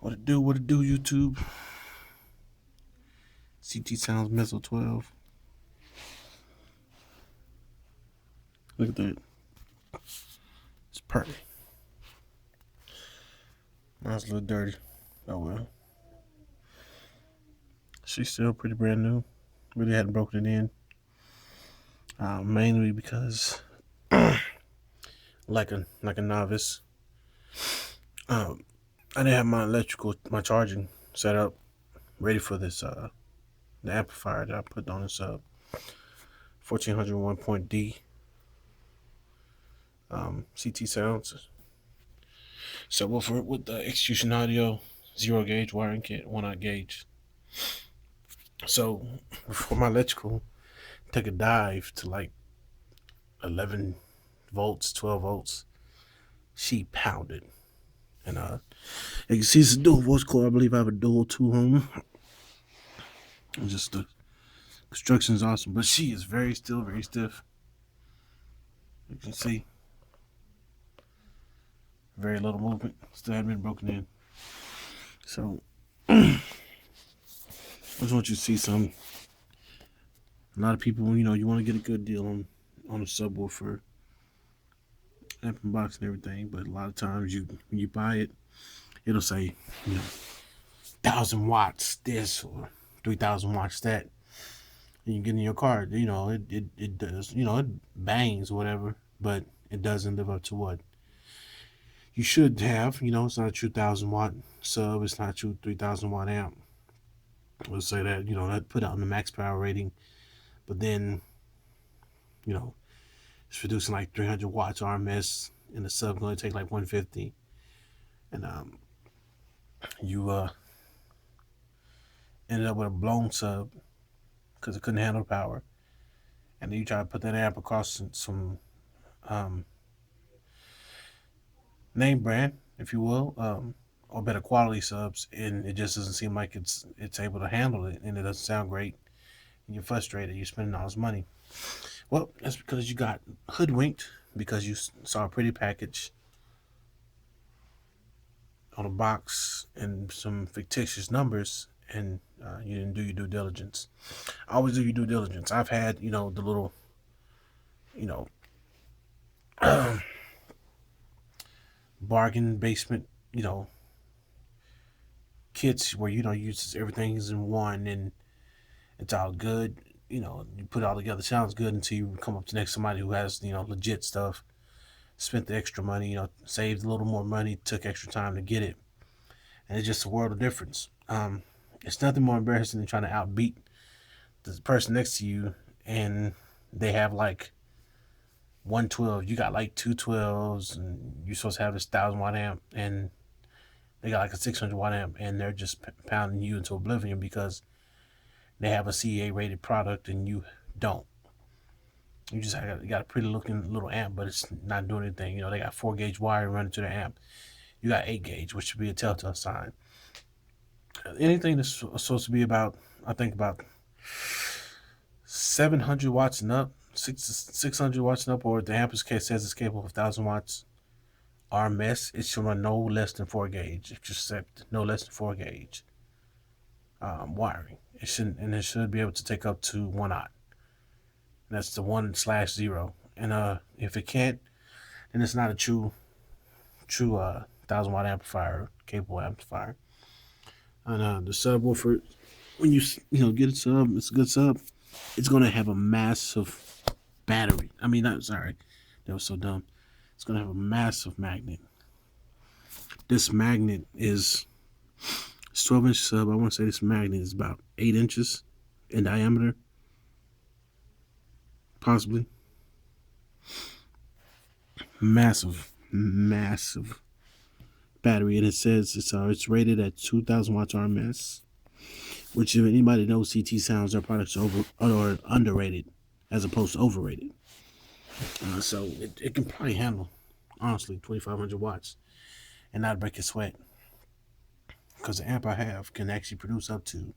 What it do, YouTube? CT Sounds Meso 12. Look at that. It's perfect. Mine's a little dirty. Oh well. She's still pretty brand new. Really hadn't broken it in. Mainly because like a novice. I didn't have my charging set up ready for this the amplifier that I put on this 1401 point D CT Sounds subwoofer with the execution audio, 0 gauge wiring kit, 1/0 gauge. So before my electrical took a dive to like 11 volts, 12 volts, she pounded. And you can see it's a dual voice core. I believe I have a dual 2 home. And just the construction is awesome, but she is very stiff. You can see very little movement. Still haven't been broken in. So I just want you to see some. A lot of people, you want to get a good deal on a subwoofer, amp and box and everything, but a lot of times when you buy it, it'll say 1,000 watts this or 3,000 watts that. And you get in your car, it does, it bangs or whatever, but it doesn't live up to what you should have. It's not a true 1,000 watt sub. It's not a true 3,000 watt amp. Let's say that, that put out in the max power rating, but then, it's producing like 300 watts RMS, and the sub going to take like 150. And you ended up with a blown sub because it couldn't handle the power. And then you try to put that amp across some name brand, if you will, or better quality subs, and it just doesn't seem like it's able to handle it, and it doesn't sound great, and you're frustrated. You're spending all this money. Well, that's because you got hoodwinked because you saw a pretty package on a box and some fictitious numbers, and you didn't do your due diligence. Always do your due diligence. I've had, the little, bargain basement, kits where everything is in one and it's all good. You put it all together, sounds good until you come up to next somebody who has legit stuff, spent the extra money, saved a little more money, took extra time to get it, and it's just a world of difference. It's nothing more embarrassing than trying to outbeat the person next to you, and they have like 112, you got like 212s, and you're supposed to have this 1,000 watt amp, and they got like a 600 watt amp, and they're just pounding you into oblivion because they have a CA rated product and you don't. You got a pretty looking little amp, but it's not doing anything. They got 4 gauge wire running to their amp. You got 8 gauge, which should be a telltale sign. Anything that's supposed to be about 700 watts and up, 600 watts and up, or the amp says it's capable of 1,000 watts RMS, it should run no less than 4 gauge. If you accept no less than 4 gauge wiring, it should be able to take up to 1/0. That's the 1/0. And if it can't, then it's not a true 1,000 watt amplifier, capable amplifier. And the subwoofer, when you get a sub, it's a good sub. It's gonna have a massive battery. I mean, sorry, that was so dumb. It's gonna have a massive magnet. This magnet is 12-inch sub. I want to say this magnet is about 8 inches in diameter, possibly. Massive battery, and it says it's rated at 2,000 watts RMS. Which, if anybody knows CT Sounds, their products are underrated as opposed to overrated. So it can probably handle, honestly, 2,500 watts and not break a sweat. Because the amp I have can actually produce up to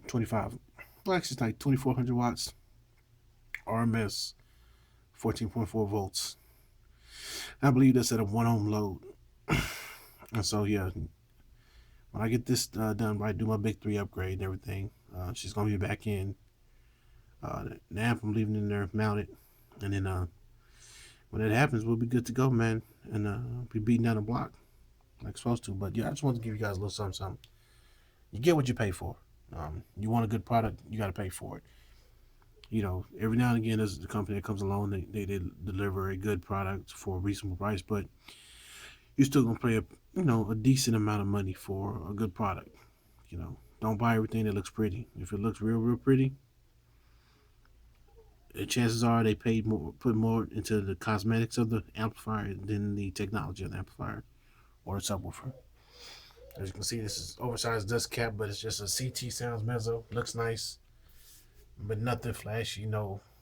25, well, actually it's like 2,400 watts RMS, 14.4 volts. I believe that's at a 1 ohm load. And so, yeah, when I get this done, right, do my big three upgrade and everything. She's gonna be back in. The amp I'm leaving in there mounted, and then when it happens, we'll be good to go, man, and be beating down the block like supposed to. But yeah, I just wanted to give you guys a little something, something. You get what you pay for. You want a good product, you got to pay for it. Every now and again, there's a company that comes along, they deliver a good product for a reasonable price, but you're still gonna pay a decent amount of money for a good product. Don't buy everything that looks pretty. If it looks real pretty, the chances are they paid more, put more into the cosmetics of the amplifier than the technology of the amplifier or the subwoofer. As you can see, this is oversized dust cap, but it's just a CT Sounds Meso. Looks nice, but nothing flashy,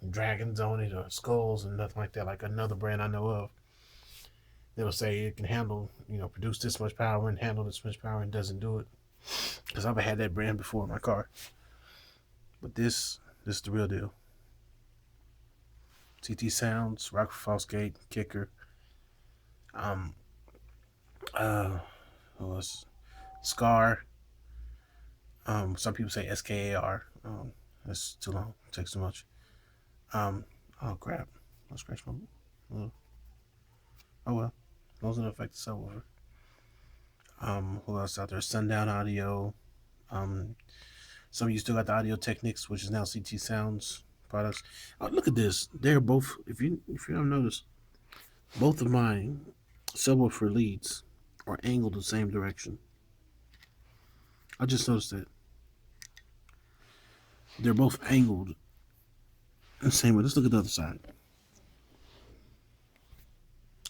dragons on it or skulls and nothing like that, like another brand I know of. They'll say it can handle, produce this much power and handle this much power and doesn't do it. Because I've had that brand before in my car. But this is the real deal. CT Sounds, Rockford Falls Gate, Kicker. Um, uh, Scar. Some people say SKAR. That's too long. It takes too much. Um, oh crap! I'll scratch my. Oh well, those don't affect the subwoofer. Who else out there? Sundown Audio. Um, some of you still got the Audio Technics, which is now CT Sounds products. Oh, look at this. They're both. If you haven't noticed, both of my subwoofer leads are angled the same direction. I just noticed that they're both angled the same way. Let's look at the other side.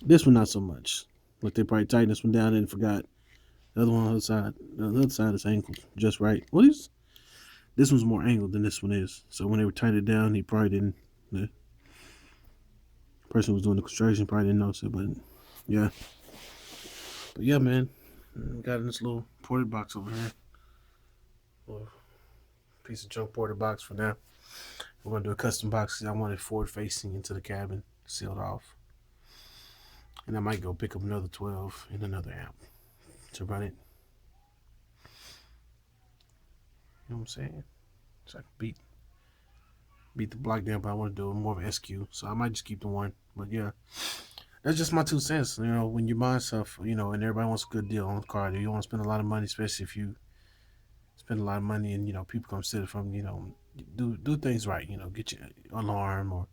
This one not so much. Like they probably tightened this one down and forgot. The other one on the other side. The other side is angled just right. Well, this one's more angled than this one is. So when they were tightened it down, he probably didn't. The person who was doing the construction probably didn't notice it. But yeah. But yeah, man. We got in this little ported box over here. Little piece of junk ported box for now. We're gonna do a custom box because I want it forward facing into the cabin, sealed off. And I might go pick up another 12 and another amp to run it. You know what I'm saying? So I can beat the block down, but I want to do more of an SQ. So I might just keep the one. But yeah, that's just my 2 cents. When you buy stuff, and everybody wants a good deal on the car, you don't want to spend a lot of money, especially if you spend a lot of money and people come steal it from do things right. Get your alarm or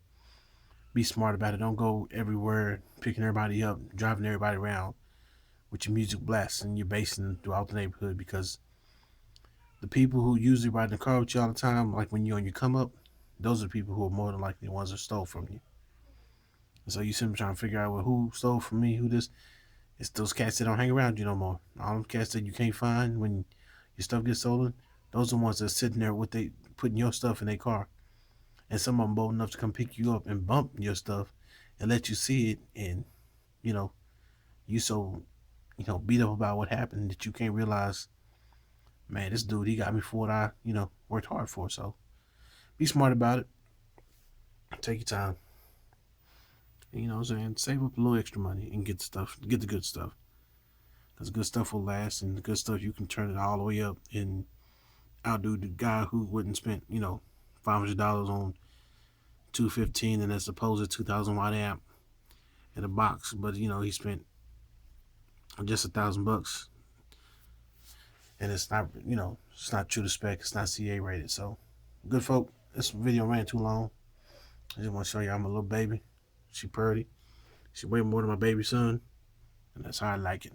be smart about it. Don't go everywhere picking everybody up, driving everybody around with your music blasting, your basing throughout the neighborhood, because the people who usually ride in the car with you all the time, like when you're on your come up, those are the people who are more than likely the ones that stole from you. And so you simply trying to figure out, well, who stole from me, who this. It's those cats that don't hang around you no more. All them cats that you can't find when your stuff gets stolen, those are the ones that are sitting there with putting your stuff in their car. And some of them bold enough to come pick you up and bump your stuff and let you see it, and you know you so beat up about what happened that you can't realize, man, this dude, he got me for what I worked hard for. So be smart about it. Take your time. And, you know what I'm saying? Save up a little extra money and get the good stuff. Because good stuff will last, and the good stuff you can turn it all the way up and outdo the guy who wouldn't spend $500 on 215 and as opposed to 2,000 watt amp in a box, but he spent just $1,000, and it's not true to spec. It's not CA rated. So, good folk, this video ran too long. I just want to show you I'm a little baby. She pretty. She way more than my baby son, and that's how I like it.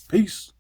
Peace.